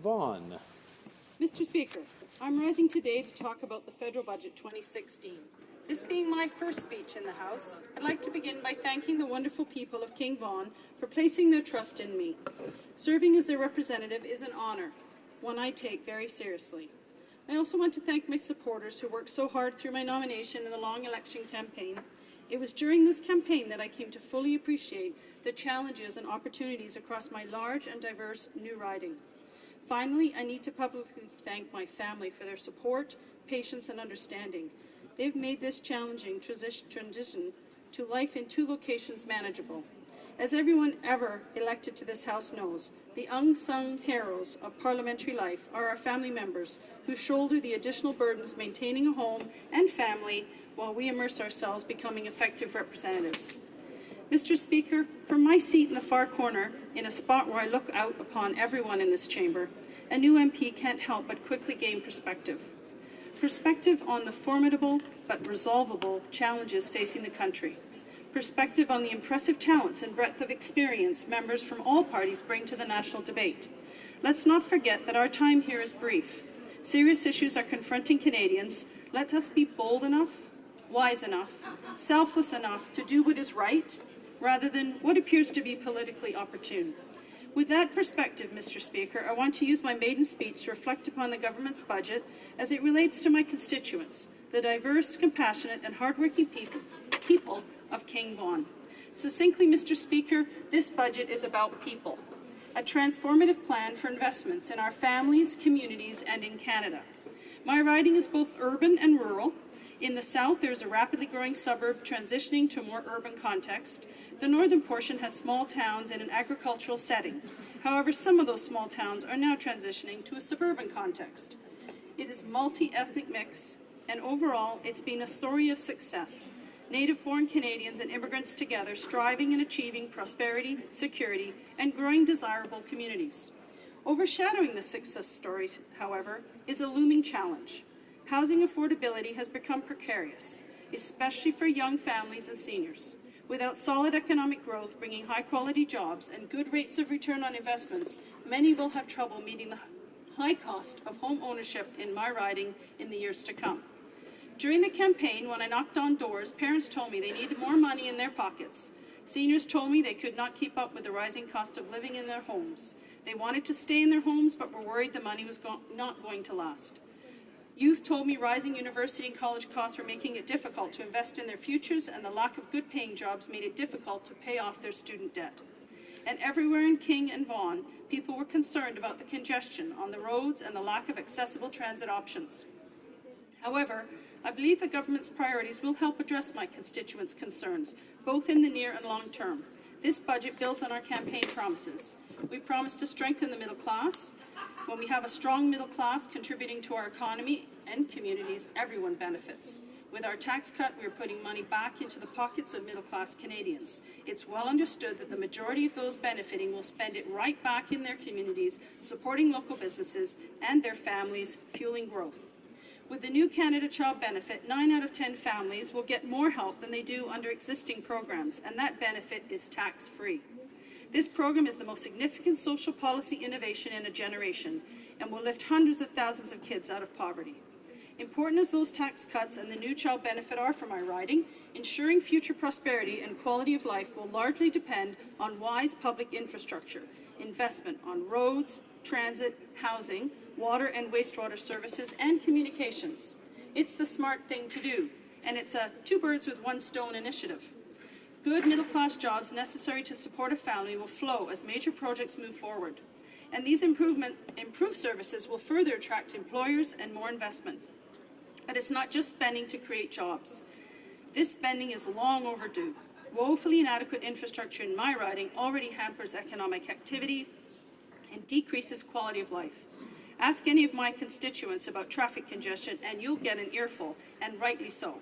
Vaughan. Mr. Speaker, I'm rising today to talk about the Federal Budget 2016. This being my first speech in the House, I'd like to begin by thanking the wonderful people of King Vaughan for placing their trust in me. Serving as their representative is an honour, one I take very seriously. I also want to thank my supporters who worked so hard through my nomination in the long election campaign. It was during this campaign that I came to fully appreciate the challenges and opportunities across my large and diverse new riding. Finally, I need to publicly thank my family for their support, patience, and understanding. They've made this challenging transition to life in two locations manageable. As everyone ever elected to this House knows, the unsung heroes of parliamentary life are our family members who shoulder the additional burdens maintaining a home and family while we immerse ourselves becoming effective representatives. Mr. Speaker, from my seat in the far corner, in a spot where I look out upon everyone in this chamber, a new MP can't help but quickly gain perspective. Perspective on the formidable but resolvable challenges facing the country. Perspective on the impressive talents and breadth of experience members from all parties bring to the national debate. Let's not forget that our time here is brief. Serious issues are confronting Canadians. Let us be bold enough, wise enough, selfless enough to do what is right, rather than what appears to be politically opportune. With that perspective, Mr. Speaker, I want to use my maiden speech to reflect upon the government's budget as it relates to my constituents, the diverse, compassionate, and hardworking people of King Vaughan. Succinctly, Mr. Speaker, this budget is about people, a transformative plan for investments in our families, communities, and in Canada. My riding is both urban and rural. In the south, there is a rapidly growing suburb transitioning to a more urban context. The northern portion has small towns in an agricultural setting. However, some of those small towns are now transitioning to a suburban context. It is multi-ethnic mix, and overall, it's been a story of success. Native-born Canadians and immigrants together striving and achieving prosperity, security, and growing desirable communities. Overshadowing the success story, however, is a looming challenge. Housing affordability has become precarious, especially for young families and seniors. Without solid economic growth bringing high-quality jobs and good rates of return on investments, many will have trouble meeting the high cost of home ownership in my riding in the years to come. During the campaign, when I knocked on doors, parents told me they needed more money in their pockets. Seniors told me they could not keep up with the rising cost of living in their homes. They wanted to stay in their homes but were worried the money was not going to last. Youth told me rising university and college costs were making it difficult to invest in their futures, and the lack of good-paying jobs made it difficult to pay off their student debt. And everywhere in King and Vaughan, people were concerned about the congestion on the roads and the lack of accessible transit options. However, I believe the government's priorities will help address my constituents' concerns, both in the near and long term. This budget builds on our campaign promises. We promise to strengthen the middle class. When we have a strong middle class contributing to our economy and communities, everyone benefits. With our tax cut, we are putting money back into the pockets of middle-class Canadians. It's well understood that the majority of those benefiting will spend it right back in their communities, supporting local businesses and their families, fueling growth. With the new Canada Child Benefit, 9 out of 10 families will get more help than they do under existing programs, and that benefit is tax-free. This program is the most significant social policy innovation in a generation and will lift hundreds of thousands of kids out of poverty. Important as those tax cuts and the new child benefit are for my riding, ensuring future prosperity and quality of life will largely depend on wise public infrastructure, investment on roads, transit, housing, water and wastewater services, and communications. It's the smart thing to do, and it's a two birds with one stone initiative. Good middle-class jobs necessary to support a family will flow as major projects move forward. And these improved services will further attract employers and more investment. But it's not just spending to create jobs. This spending is long overdue. Woefully inadequate infrastructure in my riding already hampers economic activity and decreases quality of life. Ask any of my constituents about traffic congestion and you'll get an earful, and rightly so.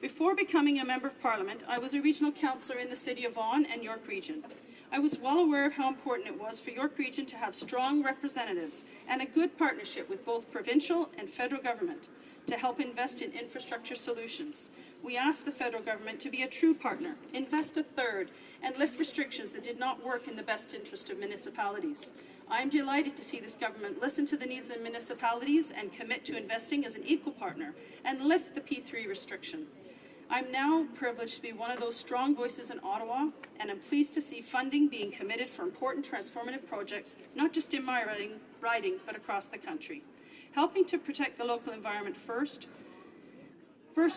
Before becoming a Member of Parliament, I was a regional councillor in the City of Vaughan and York Region. I was well aware of how important it was for York Region to have strong representatives and a good partnership with both provincial and federal government to help invest in infrastructure solutions. We asked the federal government to be a true partner, invest a third, and lift restrictions that did not work in the best interest of municipalities. I am delighted to see this government listen to the needs of municipalities and commit to investing as an equal partner and lift the P3 restriction. I'm now privileged to be one of those strong voices in Ottawa, and I'm pleased to see funding being committed for important transformative projects, not just in my riding, but across the country. Helping to protect the local environment first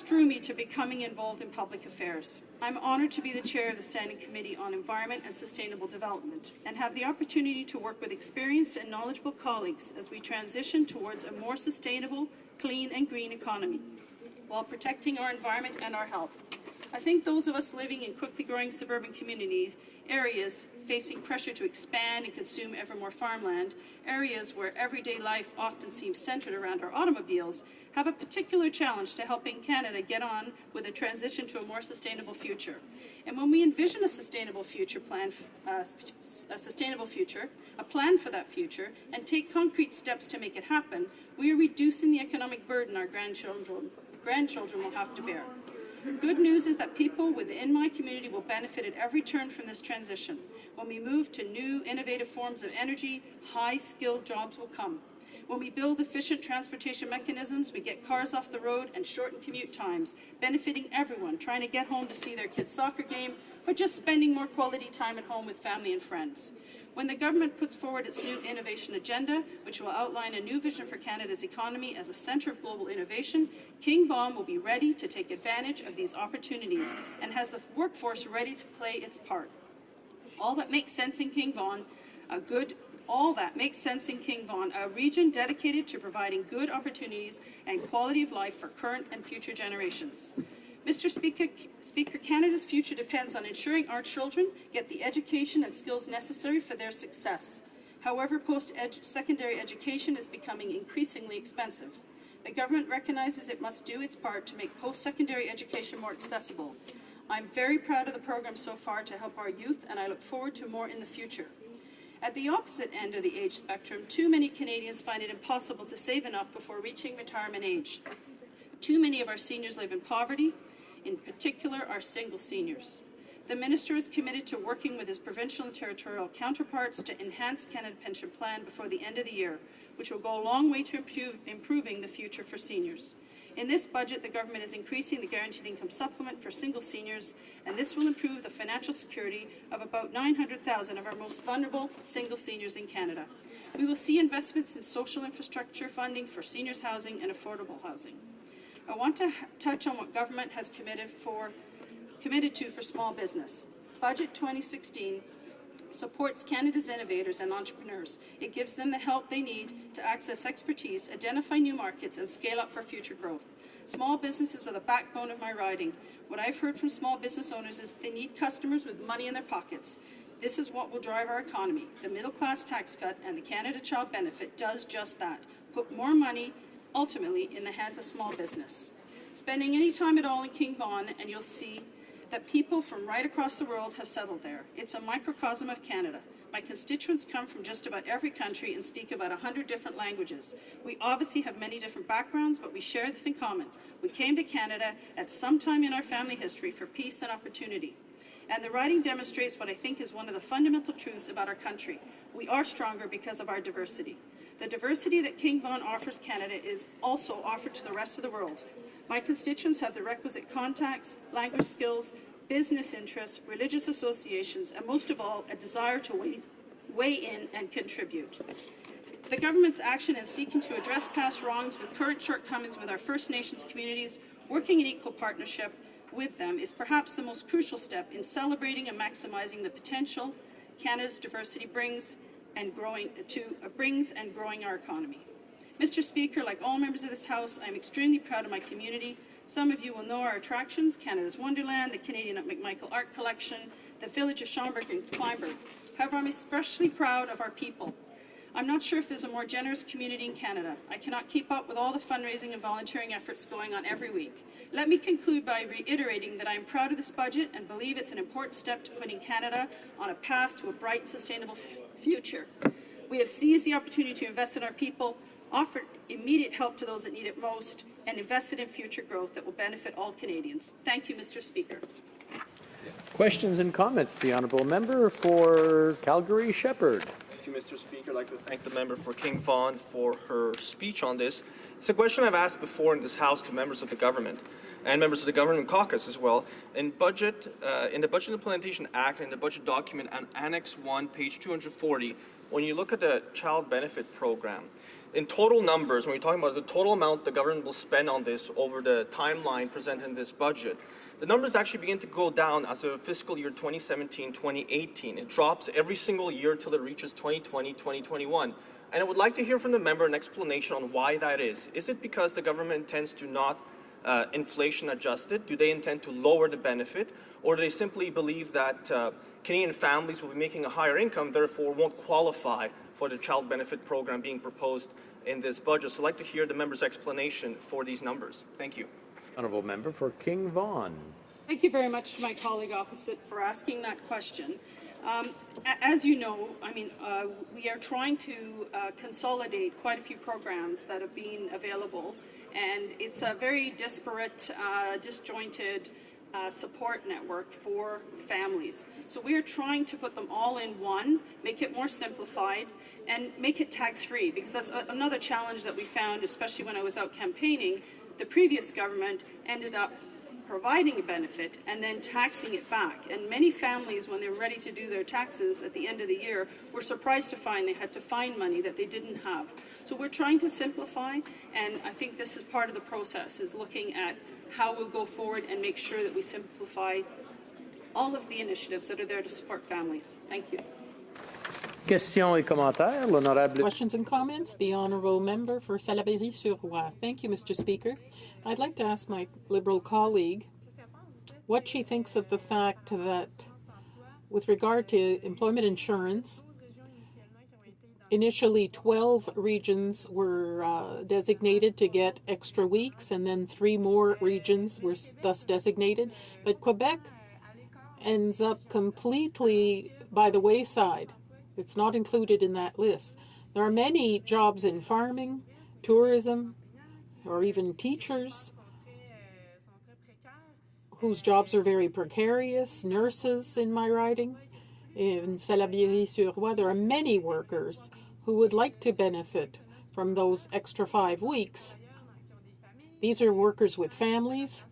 drew me to becoming involved in public affairs. I'm honoured to be the chair of the Standing Committee on Environment and Sustainable Development and have the opportunity to work with experienced and knowledgeable colleagues as we transition towards a more sustainable, clean and green economy while protecting our environment and our health. I think those of us living in quickly growing suburban communities, areas facing pressure to expand and consume ever more farmland, areas where everyday life often seems centred around our automobiles, have a particular challenge to helping Canada get on with a transition to a more sustainable future. And when we envision a sustainable future plan, a plan for that future, and take concrete steps to make it happen, we are reducing the economic burden our grandchildren will have to bear. Good news is that people within my community will benefit at every turn from this transition. When we move to new, innovative forms of energy, high-skilled jobs will come. When we build efficient transportation mechanisms, we get cars off the road and shorten commute times, benefiting everyone trying to get home to see their kids' soccer game, or just spending more quality time at home with family and friends. When the government puts forward its new innovation agenda, which will outline a new vision for Canada's economy as a centre of global innovation, King Vaughan will be ready to take advantage of these opportunities and has the workforce ready to play its part. All that makes sense in King Vaughan, a region dedicated to providing good opportunities and quality of life for current and future generations. Mr. Speaker, Canada's future depends on ensuring our children get the education and skills necessary for their success. However, post-secondary education is becoming increasingly expensive. The government recognizes it must do its part to make post-secondary education more accessible. I'm very proud of the program so far to help our youth, and I look forward to more in the future. At the opposite end of the age spectrum, too many Canadians find it impossible to save enough before reaching retirement age. Too many of our seniors live in poverty, in particular our single seniors. The Minister is committed to working with his provincial and territorial counterparts to enhance Canada Pension Plan before the end of the year, which will go a long way to improving the future for seniors. In this budget, the government is increasing the guaranteed income supplement for single seniors, and this will improve the financial security of about 900,000 of our most vulnerable single seniors in Canada. We will see investments in social infrastructure funding for seniors housing and affordable housing. I want to touch on what government has committed to for small business. Budget 2016 supports Canada's innovators and entrepreneurs. It gives them the help they need to access expertise, identify new markets, and scale up for future growth. Small businesses are the backbone of my riding. What I've heard from small business owners is they need customers with money in their pockets. This is what will drive our economy. The middle-class tax cut and the Canada Child Benefit does just that. Put more money, ultimately, in the hands of small business. Spending any time at all in King Vaughan, and you'll see that people from right across the world have settled there. It's a microcosm of Canada. My constituents come from just about every country and speak about 100 different languages. We obviously have many different backgrounds, but we share this in common. We came to Canada at some time in our family history for peace and opportunity. And the riding demonstrates what I think is one of the fundamental truths about our country. We are stronger because of our diversity. The diversity that King Vaughan offers Canada is also offered to the rest of the world. My constituents have the requisite contacts, language skills, business interests, religious associations, and most of all, a desire to weigh in and contribute. The government's action in seeking to address past wrongs with current shortcomings with our First Nations communities, working in equal partnership with them, is perhaps the most crucial step in celebrating and maximizing the potential Canada's diversity brings and growing our economy. Mr. Speaker, like all members of this House, I am extremely proud of my community. Some of you will know our attractions: Canada's Wonderland, the Canadian McMichael Art Collection, the Village of Schomberg and Kleinberg. However, I'm especially proud of our people. I'm not sure if there's a more generous community in Canada. I cannot keep up with all the fundraising and volunteering efforts going on every week. Let me conclude by reiterating that I am proud of this budget and believe it's an important step to putting Canada on a path to a bright, sustainable future. We have seized the opportunity to invest in our people, offered immediate help to those that need it most, and invested in future growth that will benefit all Canadians. Thank you, Mr. Speaker. Questions and comments? The Honourable Member for Calgary-Shepherd. Thank you, Mr. Speaker. I'd like to thank the member for King Vaughan for her speech on this. It's a question I've asked before in this House to members of the government and members of the government caucus as well. In the Budget Implementation Act and the budget document on Annex 1, page 240, when you look at the child benefit program, in total numbers, when we're talking about the total amount the government will spend on this over the timeline presented in this budget, the numbers actually begin to go down as of fiscal year 2017-2018. It drops every single year till it reaches 2020-2021. And I would like to hear from the member an explanation on why that is. Is it because the government intends to not inflation adjust it? Do they intend to lower the benefit? Or do they simply believe that Canadian families will be making a higher income, therefore won't qualify for the child benefit program being proposed in this budget? So I'd like to hear the member's explanation for these numbers. Thank you. Honourable member for King Vaughan. Thank you very much to my colleague opposite for asking that question. As you know, we are trying to consolidate quite a few programs that have been available, and it's a very disparate, disjointed support network for families. So we are trying to put them all in one, make it more simplified, and make it tax-free, because that's another challenge that we found, especially when I was out campaigning. The previous government ended up providing a benefit and then taxing it back. And many families, when they were ready to do their taxes at the end of the year, were surprised to find they had to find money that they didn't have. So we're trying to simplify, and I think this is part of the process, is looking at how we'll go forward and make sure that we simplify all of the initiatives that are there to support families. Thank you. Questions et commentaires. L'honorable. Questions and comments. The honourable member for Salaberry-sur-Roi. Thank you, Mr. Speaker. I'd like to ask my Liberal colleague what she thinks of the fact that, with regard to employment insurance, initially 12 regions were designated to get extra weeks, and then 3 more regions were thus designated. But Quebec ends up completely by the wayside. It's not included in that list. There are many jobs in farming, tourism, or even teachers whose jobs are very precarious, nurses in my riding. In Salaberry-sur-Roi, there are many workers who would like to benefit from those extra 5 weeks. These are workers with families,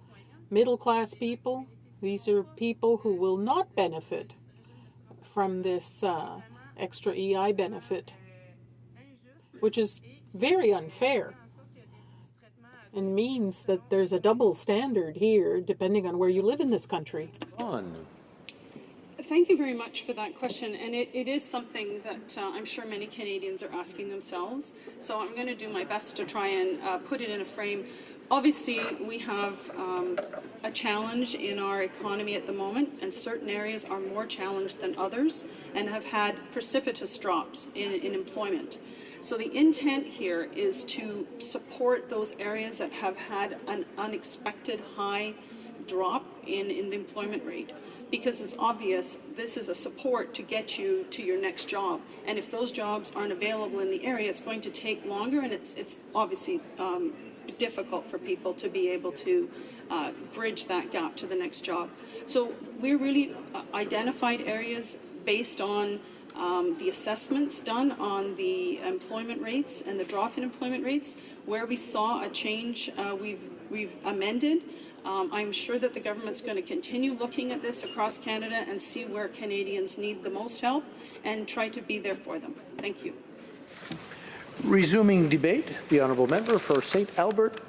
middle-class people. These are people who will not benefit from this extra EI benefit, which is very unfair and means that there's a double standard here depending on where you live in this country. Thank you very much for that question, and it is something that I'm sure many Canadians are asking themselves, so I'm going to do my best to try and put it in a frame. Obviously, we have a challenge in our economy at the moment, and certain areas are more challenged than others and have had precipitous drops in employment. So the intent here is to support those areas that have had an unexpected high drop in the employment rate. Because it's obvious this is a support to get you to your next job. And if those jobs aren't available in the area, it's going to take longer, and it's obviously difficult for people to be able to bridge that gap to the next job. So we really identified areas based on the assessments done on the employment rates and the drop in employment rates. Where we saw a change, we've amended. I'm sure that the government's going to continue looking at this across Canada and see where Canadians need the most help and try to be there for them. Thank you. Resuming debate, the honourable member for St. Albert